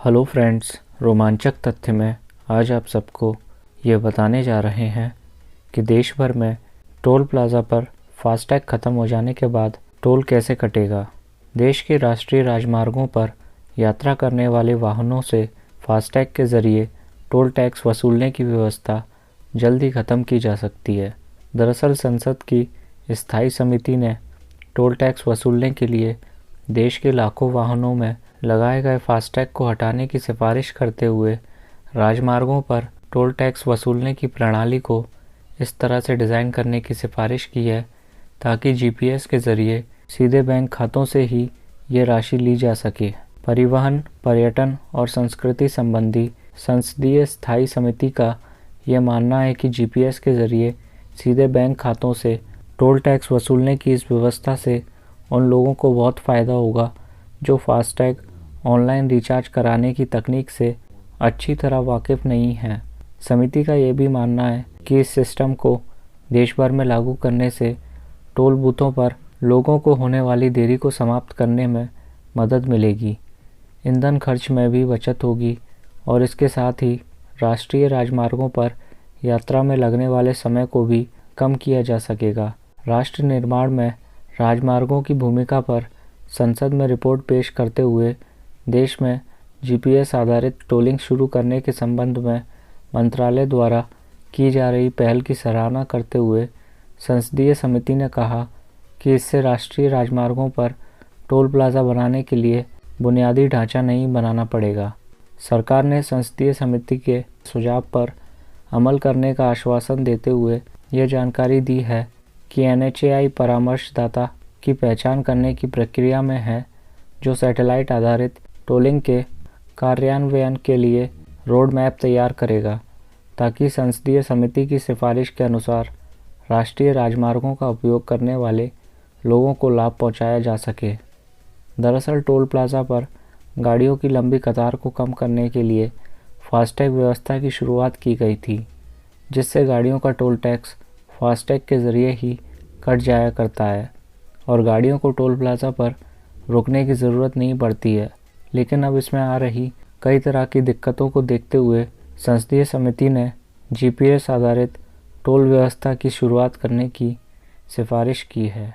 Hello friends, रोमांचक तथ्य में आज आप सबको ये बताने जा रहे हैं कि देश भर में टोल प्लाज़ा पर फास्टैग ख़त्म हो जाने के बाद टोल कैसे कटेगा। देश के राष्ट्रीय राजमार्गों पर यात्रा करने वाले वाहनों से फास्टैग के ज़रिए टोल टैक्स वसूलने की व्यवस्था जल्द ही ख़त्म की जा सकती है। दरअसल संसद की स्थायी समिति ने टोल टैक्स वसूलने के लिए देश के लाखों वाहनों में लगाए गए फास्टैग को हटाने की सिफारिश करते हुए राजमार्गों पर टोल टैक्स वसूलने की प्रणाली को इस तरह से डिज़ाइन करने की सिफारिश की है ताकि जीपीएस के ज़रिए सीधे बैंक खातों से ही ये राशि ली जा सके। परिवहन, पर्यटन और संस्कृति संबंधी संसदीय स्थायी समिति का यह मानना है कि जीपीएस के ज़रिए सीधे बैंक खातों से टोल टैक्स वसूलने की इस व्यवस्था से उन लोगों को बहुत फ़ायदा होगा जो फास्टैग ऑनलाइन रिचार्ज कराने की तकनीक से अच्छी तरह वाकिफ़ नहीं हैं। समिति का ये भी मानना है कि इस सिस्टम को देश भर में लागू करने से टोल बूथों पर लोगों को होने वाली देरी को समाप्त करने में मदद मिलेगी, ईंधन खर्च में भी बचत होगी और इसके साथ ही राष्ट्रीय राजमार्गों पर यात्रा में लगने वाले समय को भी कम किया जा सकेगा। राष्ट्र निर्माण में राजमार्गों की भूमिका पर संसद में रिपोर्ट पेश करते हुए देश में जीपीएस आधारित टोलिंग शुरू करने के संबंध में मंत्रालय द्वारा की जा रही पहल की सराहना करते हुए संसदीय समिति ने कहा कि इससे राष्ट्रीय राजमार्गों पर टोल प्लाज़ा बनाने के लिए बुनियादी ढांचा नहीं बनाना पड़ेगा। सरकार ने संसदीय समिति के सुझाव पर अमल करने का आश्वासन देते हुए यह जानकारी दी है कि एनएचएआई परामर्शदाता की पहचान करने की प्रक्रिया में है जो सैटेलाइट आधारित टोलिंग के कार्यान्वयन के लिए रोड मैप तैयार करेगा ताकि संसदीय समिति की सिफारिश के अनुसार राष्ट्रीय राजमार्गों का उपयोग करने वाले लोगों को लाभ पहुंचाया जा सके। दरअसल टोल प्लाज़ा पर गाड़ियों की लंबी कतार को कम करने के लिए फास्टैग व्यवस्था की शुरुआत की गई थी, जिससे गाड़ियों का टोल टैक्स फास्टैग के ज़रिए ही कट जाया करता है और गाड़ियों को टोल प्लाज़ा पर रुकने की ज़रूरत नहीं पड़ती है। लेकिन अब इसमें आ रही कई तरह की दिक्कतों को देखते हुए संसदीय समिति ने जीपीएस आधारित टोल व्यवस्था की शुरुआत करने की सिफारिश की है।